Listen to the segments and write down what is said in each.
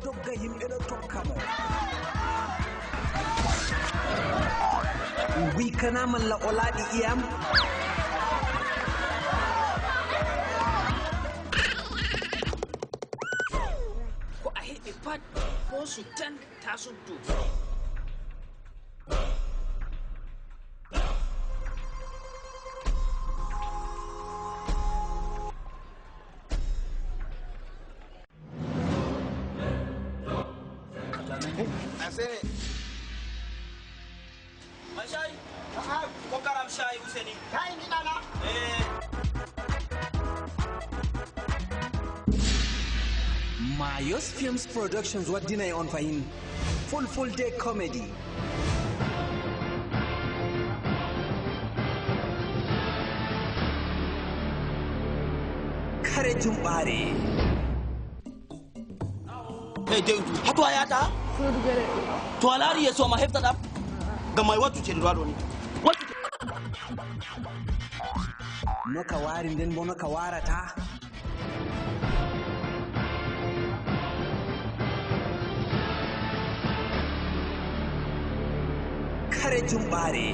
dogga himɓe ɗo tokka mo wikana malla o laaɓi iyam ko a heɓi pat hosu tan ta suddu Mayos Films Productions waddinay on fahin full day comedy kare jumɓare hey dewdu hato a yata to a laari yeeso ma hefta ɗam ngam may wattu ceeɗe ɗo ni wattu no ka wari nden bo no ka warata kare jumɓare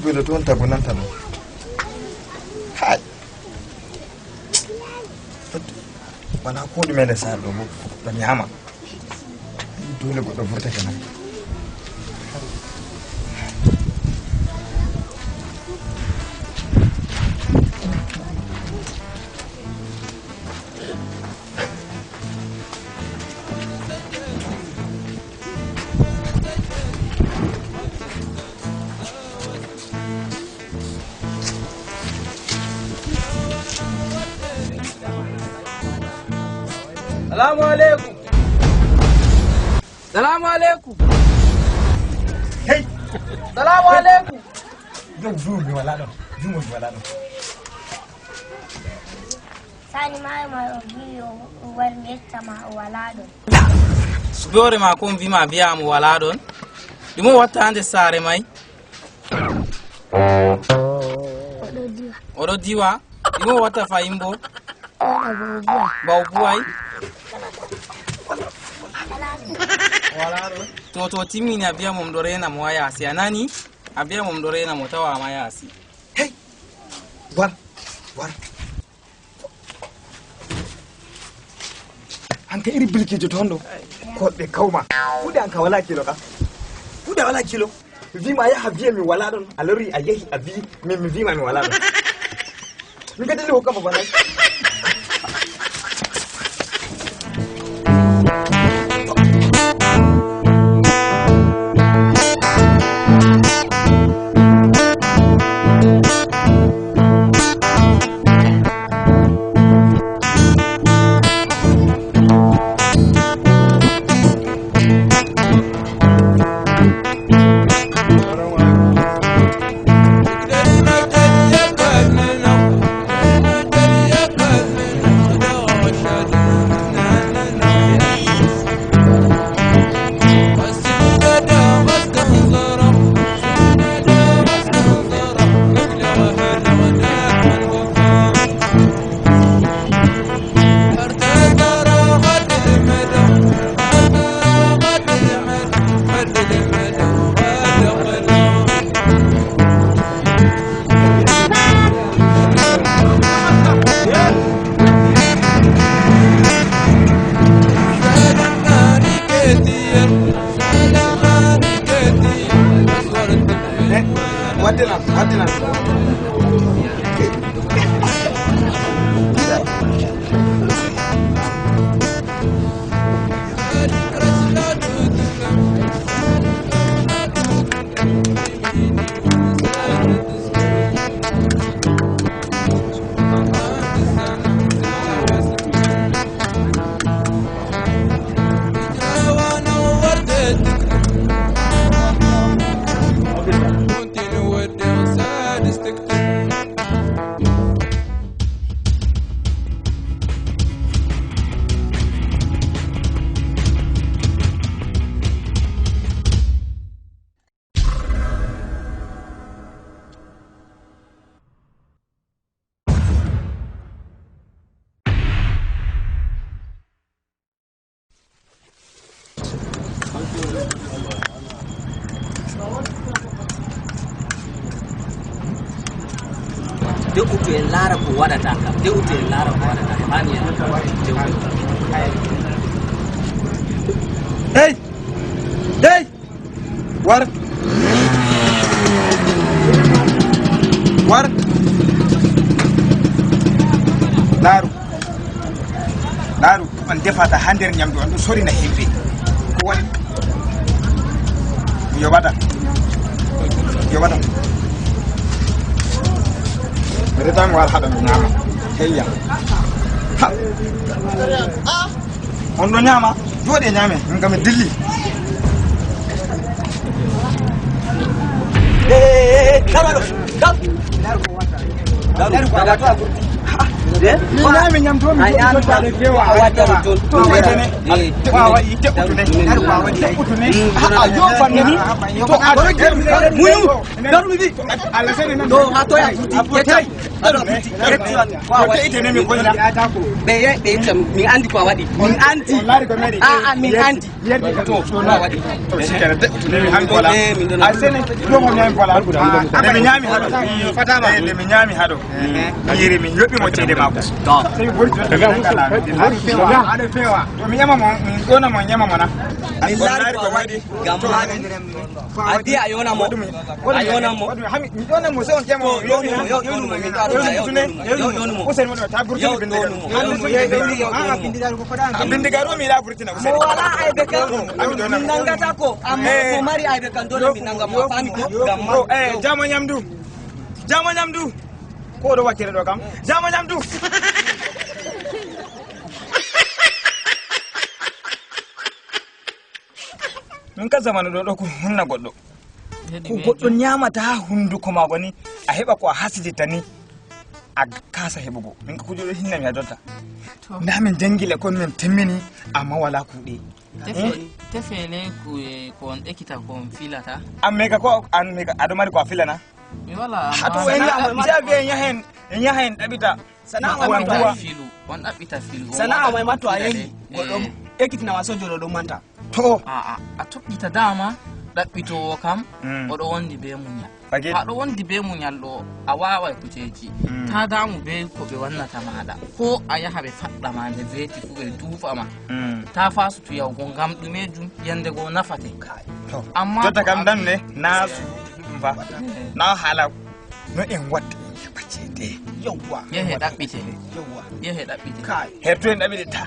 Belo tuan tak benar tano. Hai. Mana aku di mana sah dulu dan nyama. Dulu aku dah bertek kan. Salamu alaikum. Salamu alaikum. Hey. Salamu alaikum. Jom mi wala do. Jom mi wala do. Sani mai biyo war metta ma wala do. Sugore ma kon vi ma biya mu wala don. Dimo watta hande sare mai. Odo diwa. Dimo watta fayimbo. Bawbuwai. To timini abia mo mdorena mo ayasi anani abia mo mdorena mo tawa mayasi Hey war anka iri bilki jotondo ko be kawma fude anka wala kilo ka fude wala kilo vima ya habie mi wala don alori ayehi abi mi vima mi wala don mi gadeli hokka baba nai waddina de utu en laara ko waɗata kam de utu en laara ko waɗata hani hey war laru on defata ha nder nyamdu on ɗo sorina himɓe ko woni yoɓata retami wal haɗa mi ñama heyya on ɗo ñama jooɗe ñame min kam mi dilli mi ñam to mi fewa waɗi teɓutune yo fanne ni to muyu darudi Allah sani nan do ha to ya yetai ite ne mi koyna be tam min andi ko waɗi min andi min andi to no waɗi to sikere teɓutune mi han bola a sene do mo ñami bola de mi ñami hado fatama de mi ñami hado yiri mi yoɓi mo cede mako sai bori daga musala hado fewa to mi yama mo gona mo nyama mona mi lari ko waɗi gamma adi ayona mo mi yona mo so on jamo yonu mo mi daro yonu mo usen mo ta burti bindigar ko fada bindigar mi la burtina usen wala ay be kan min nangata ko amma ko mari ay be kan dole min nanga mo fami ko gamma jamo nyamdu ko do wakere do kam jamo nyamdu min ka zamanu do ko hunna goddo ko goddo nyamata ha hunduko mago ni a heba ko a hasidita ni a kasa hebugo min ka kujo hinna mi adonta nda min jangile kon min temmini amma wala kuɗe tefele ko on ekita ko on filata amme ka ko an me ka adomari ko filana mi wala hatu en jabe nyahen dabita sana'a on dabita filu sana'a mai mato ayi goddo ekitina waso jolo do manta to a toɓɓita dama ɗaɓɓitowo kam oɗo wondi be muñal aɗo wondi be muñal ɗo a wawai kujeji ta damu be ko ɓe wannata maɗa ko a yaha ɓe faɗɗama nde veti fu ɓe dufama ta fasutu yahugo ngam ɗumejum yande go nafate amma jotta kam dan ne na fa na hala no en wadde bacede yawwa yehe ɗaɓɓite herto en ɗaɓɓite ta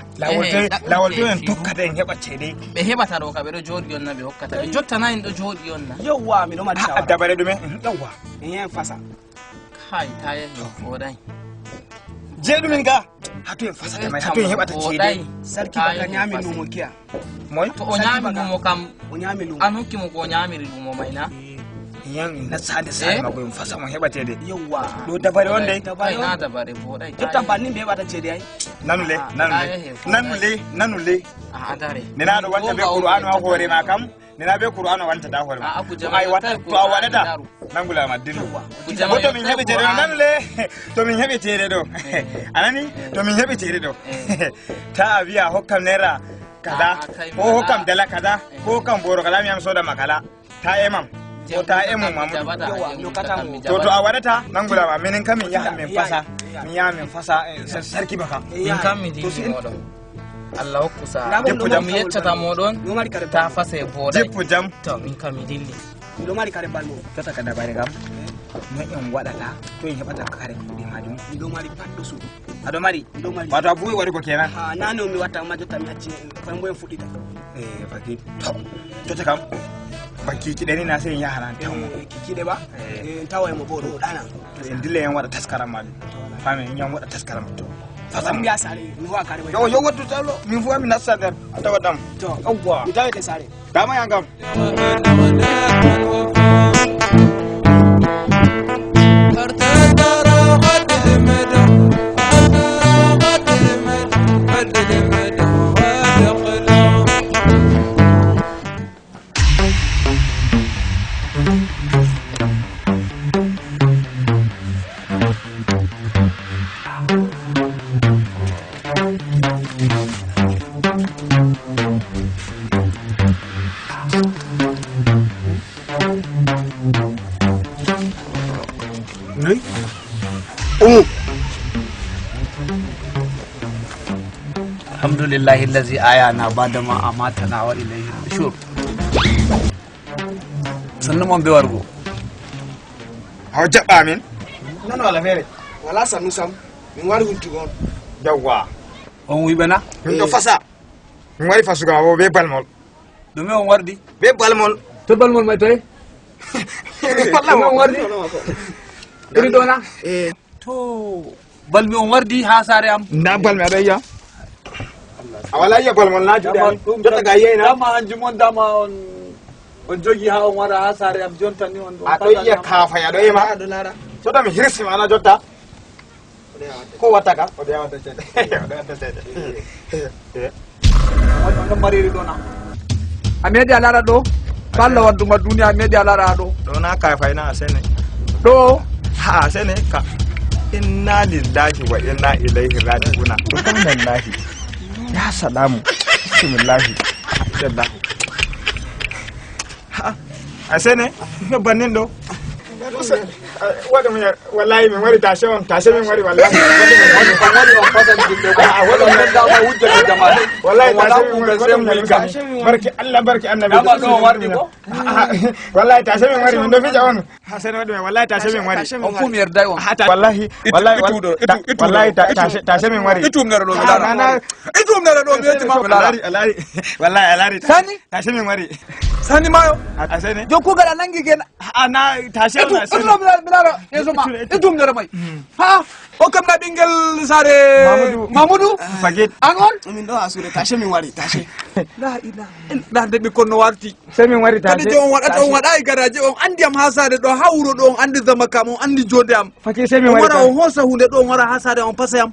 lawol to en tokkata en heɓa ceede ɓe heɓata ɗo ka ɓe ɗo jooɗi on na ɓe hokkata ɓe jottana en ɗo jooɗi on na yawwa miɗo mari shawara dabare ɗume yawwa en yen fasa hay ta yehi foɗay jeeɗumin ga hatu en fasata mai hatu en heɓata ceede sarki baka ñami lumo kiya moy to o ñami lumo kam o ñami lumo an hokkimo ko o ñamiri lumo may na yan na sade sade ma goyim fasa mo heɓa ceede yawwa ɗo dabare on de na dabare foɗay jotta banni ɓe heɓata ceede ay nanule adare nena ɗo wanta be qur'anu ha hoore ma kam nena be qur'anu wanta da hoore ma ay wata to a waɗata nangula ma dillu ko to min heɓi ceede ɗo nanule to min heɓi ceede ɗo anani to min heɓi ceede ɗo ta a wiya hokkam naira kada ko hokkam dala kada ko hokkam boro kala mi yam soda makala ta emam ko ta emu mamudu to a waɗata nangula ma minen kam min yaha min fasa sarki baka min kam mi dilli moɗon Allah hokku sa mi yeccata moɗon ta fasa e boɗay jippu jam to min kam mi dilli miɗo mari kare balmo tata ka dabare kam no en waɗata to en heɓata kare kuɗe majum miɗo mari patɗo suudu aɗo mari wato a buwi waɗugo kenan ha nane o mi watta amma jotta mi acci koye mbo en fuɗɗita fakit jotta kam ba kikiɗe ni na sai en yahanan tawmo kikiɗe ba tawa emo bo ɗo ɗana en dilla en waɗa taskaram majum fami en yam waɗa taskaram to fasam mbiya sare mi howa kare yo wattu tawlo min fu ami nassa nder a tawa ɗam to yawwa mi tawete sare dama yangam alhamdulillahi allazi ayana badama amatana wa ilayhi nushur sannan mon be wargo haw jaɓɓa min non wala fere wala sannu sam min wari huntugo on yawwa on wiɓena min ɗo fasa min wari fasugo ma bo be balmol ɗume on wardi be balmol to balmol may toye on wardi iri ɗona to balmi on wardi ha sare am nda balmi aɗa yiya a wala yiya balmol na juɗe ami jotta ga yeyna dama hanjum on dama on jogi ha on wara ha sare am jonta ni on aɗo yiya kafay aɗo yima aɗo lara jotta mi hirsima ana jotta ko watta ka oɗo yawata ceeɗe oɗo wadda ceeɗe on ɗon mariri ɗona a meeɗi a lara ɗo ko Allah wadduma duniya a meeɗi a lara ɗo ɗo na kafay na a sene ɗo ha a sene ka inna lillahi wa inna ilaihi raji'una subhanallahi ya salamu bismillahi sallahu ha asene no banin do wada mi wallahi min wari tashe min wari wallahi wadi on fatan dillo wada min da ma wujja da jama'a wallahi tashe min wari barki Allah barki annabi dama do wardi ko wallahi tashe min wari min do fija on hasene wadi wallahi tashe min wari on fu mi yerday on wallahi wallahi tashe min wari itum nere do mi lara itum nere do mi yetima mi lara wallahi alari sani tashe min wari sani mayo asene jokku gara nangi gen ana tashe on asene mi lara yeso ma itum nere may ha o kam na bingel sare mamadou fagit angon min ɗo ha suude tashe min wari tashe la ilaha illa de mi konno warti sai min wari tashe kadi jo on waɗata on waɗa e garaje on andi am ha sare ɗo ha wuro ɗo on andi zama kam on andi jode am faki sai min on wari wara on hosa hunde ɗo on wara ha sare on pasa yam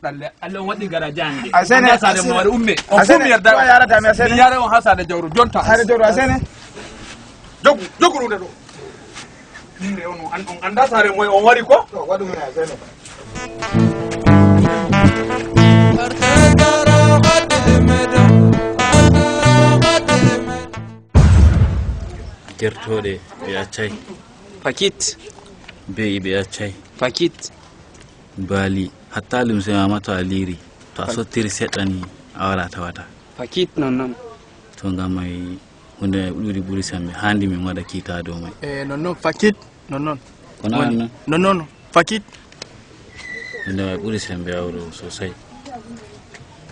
Allah on waɗi garaje hande asene sare mo wari umme on fu mi yarda ya yarata mi asene mi yare on ha sare jawru jonta sare jawru asene jogu hunde ɗo inde on anda sare moy on wari ko to waɗu min asene gertoɗe ɓe accay fakit beyi ɓe accay fakit baali hatta limse mama to a liiri to a sottiri seɗɗa ni a wala tawata fakit non to ngam may hunde may ɓuri ɓuri sambe handi min waɗa kiita dow may non fakit non kono wani noon non fakit hunde may ɓuri sembe awro sosai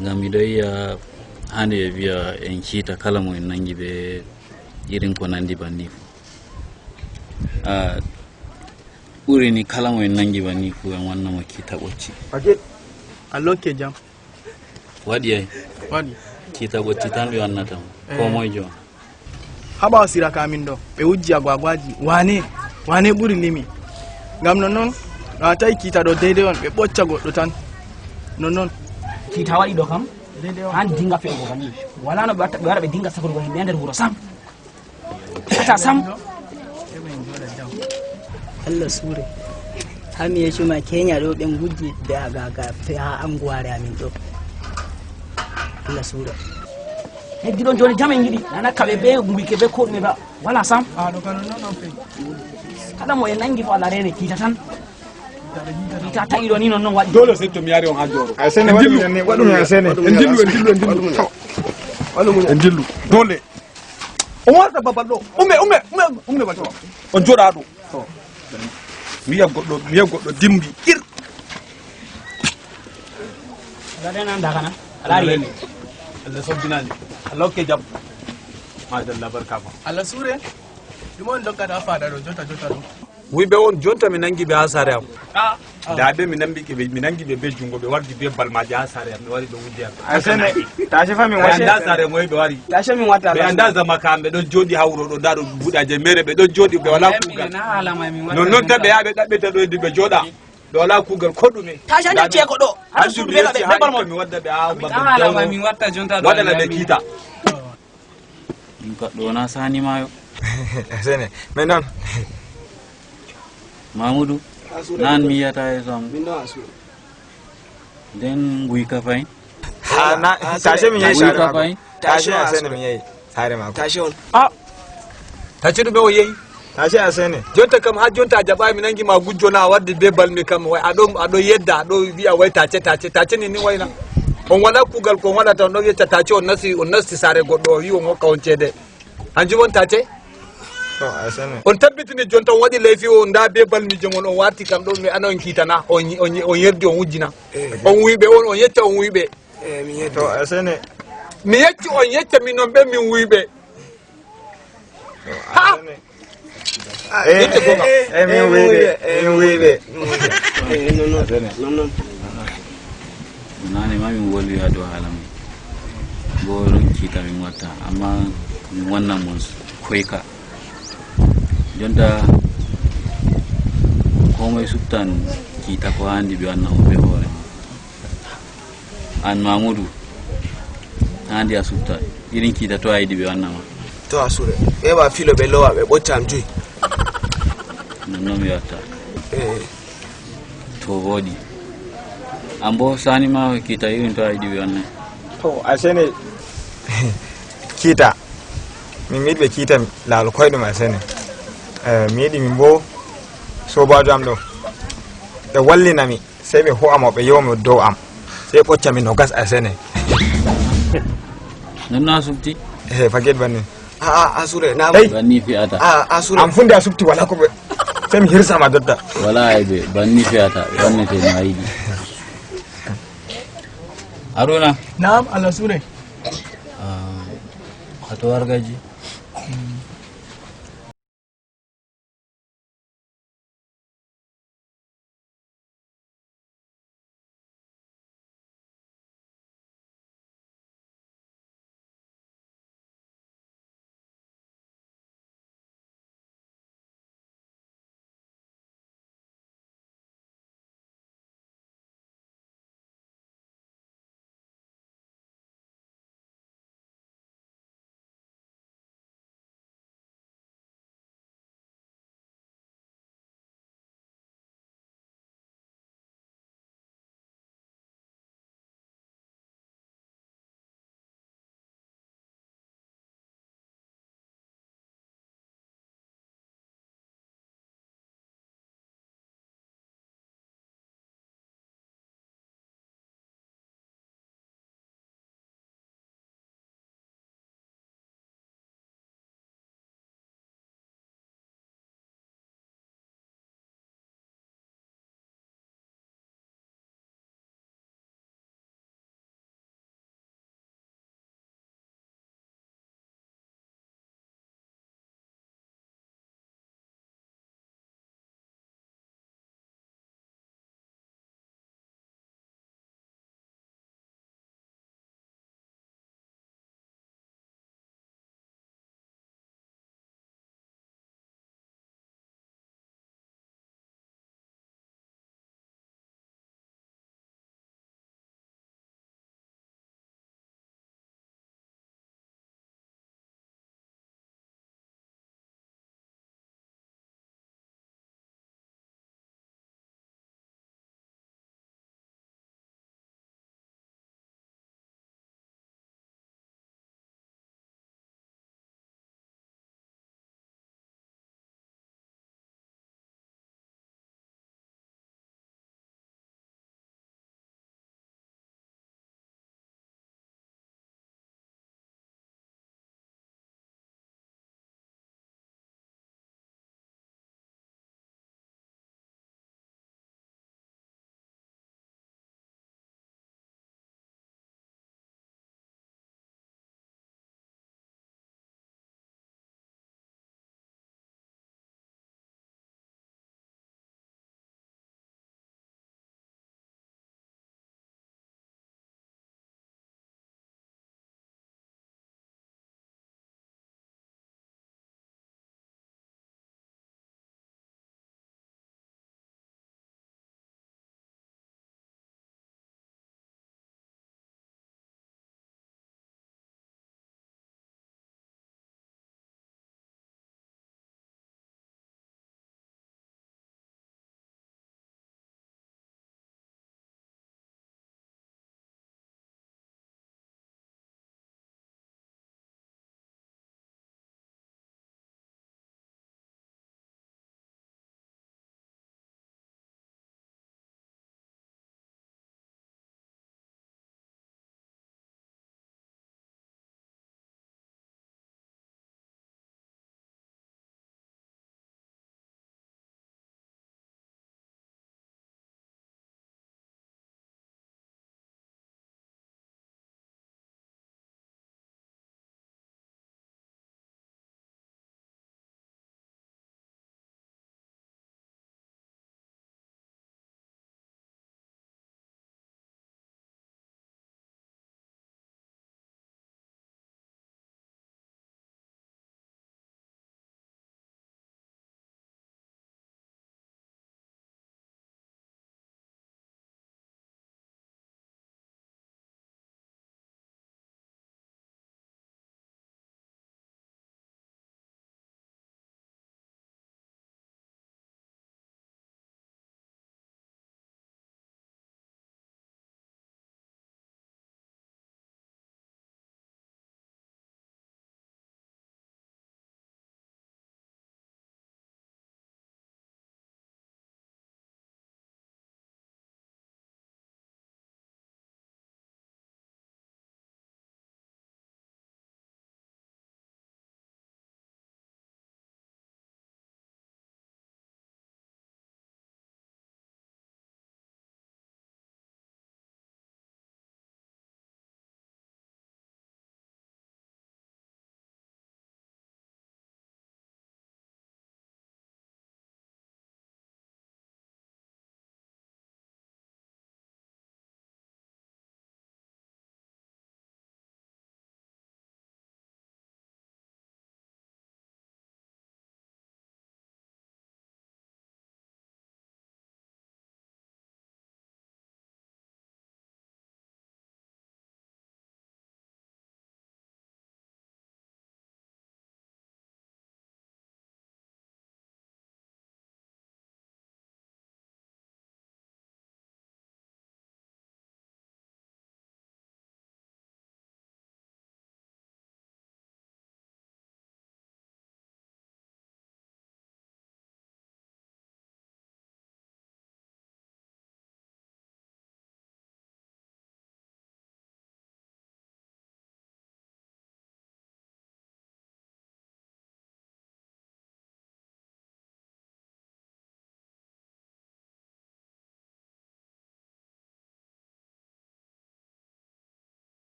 ngam miɗo yiya hande ɓe wiya en kiita kala mo en nangi ɓe irin ko nandi banni fu ɓuri ni kala mo en nangi banni fu en wannamo kiita ɓocci fagit alloke jam waɗi ay waɗi kiita ɓocci tan ɓe wannatamo ko moyjo haɓa sira kamin ɗo ɓe wujji agwagwaji wane ɓuri limi ngam non no a tawi kiita ɗo deydey on ɓe ɓocca goɗɗo tan non kiita waɗi ɗo kam han dinga fe'ugo banni wala no ɓe waɗa ɓe dinga sakurugo himɓe nder wuro sam ata sam Allah sure ha mi yeshuma Kenya ɗo ɓe gujji be agaga ha anguware amin ɗo Allah sure heddi ɗon joni jam en yiɗi nana kaɓe be gumbike be ko ɗume ba wala sam ɗo kano non fe kala mo en nangi fo Allah rene kiita tan kiita tawi ɗo ni non waɗi dole setto mi yari on ha joro asene waɗu min asene en dillu dole on warta babal ɗo umme babal on joɗa ɗo miya goɗɗo dimbi ir Aladen dakana alari Allah sobbinani Allah ke jam madalla barka ba Allah sure dimon dokka da fada do jota do wiɓe on jonta mi nangi ɓe ha saare am da ɓe mi nangi ɓe be jungo ɓe wardi be balmaji ha saare am mi wari ɗo wujji am asene tashi fa min ɓe anda saare moye ɓe wari tashi min wata ɓe anda zama kam ɓe ɗon jooɗi ha wuro ɗo nda ɗo buɗaje mere ɓe ɗon jooɗi ɓe wala kuugal nonnoon tan ɓe yaha ɓe ɗaɓɓeta ɗo ɓe jooɗa ɓe wala kuugal koɗɗume tashi ande ceeko ɗo haɗa suudu be balmo mi wadda ɓe ha babal min watta jonta do waɗana ɓe kiita min kaɗɗo na sani mayo asene mais non Mamudu nan mi yata e sam den guyka fay na tashi min yayi guyka fay tashi asene min yayi sare mako tashi on tashi ɗume o yehi tashi asene jonta kam ha jonta a jaɓa mi nangi ma gujjona a waddi be balmi kam way aɗo yedda aɗo wiya way tace ni ni wayna on waɗa kuugal ko waɗata on ɗo yecca tace on nasti sare goɗɗo o wi on hokka on ceede hanjum on tace on tabbitini jonta on waɗi leyfi o nda be balmijo mon on warti kam ɗo mi ana on kiitana on yerdi on wujjina on wiɓe on yecca on wiɓe mi yecci on yecca min on ɓe min wiɓe ha nane ma min wolwi ha dow haala mai bo ɗon kiita min watta amma min wannan mon koyka jonta komai subtan kiita ko handi ɓe wanna mo ɓe hoore an Mamudu handi a subta irin kiita to a yiɗi ɓe wannama to a sure ɓeɓa filo ɓe lowa ɓe ɓoccam joyi nonnon mi watta to woɗi an bo sani ma kiita irin to a yiɗi ɓe wannai to asene kiita min yiɗi ɓe kiita laalo koyɗum asene mi yiɗi min bo sobajo am ɗo ɓe wallinami sey ɓe ho'amo ɓe yewmo dow am sey ɓoccami no gas asene nonno a subti faguet banni a sure na banni fiyata a sure am funde a subti wala ko ɓe sey mi hirsama dotta wala ayɓe banni fiyata ɓe wannete no a yiɗi Haruna na'am Allah sure hato wargaji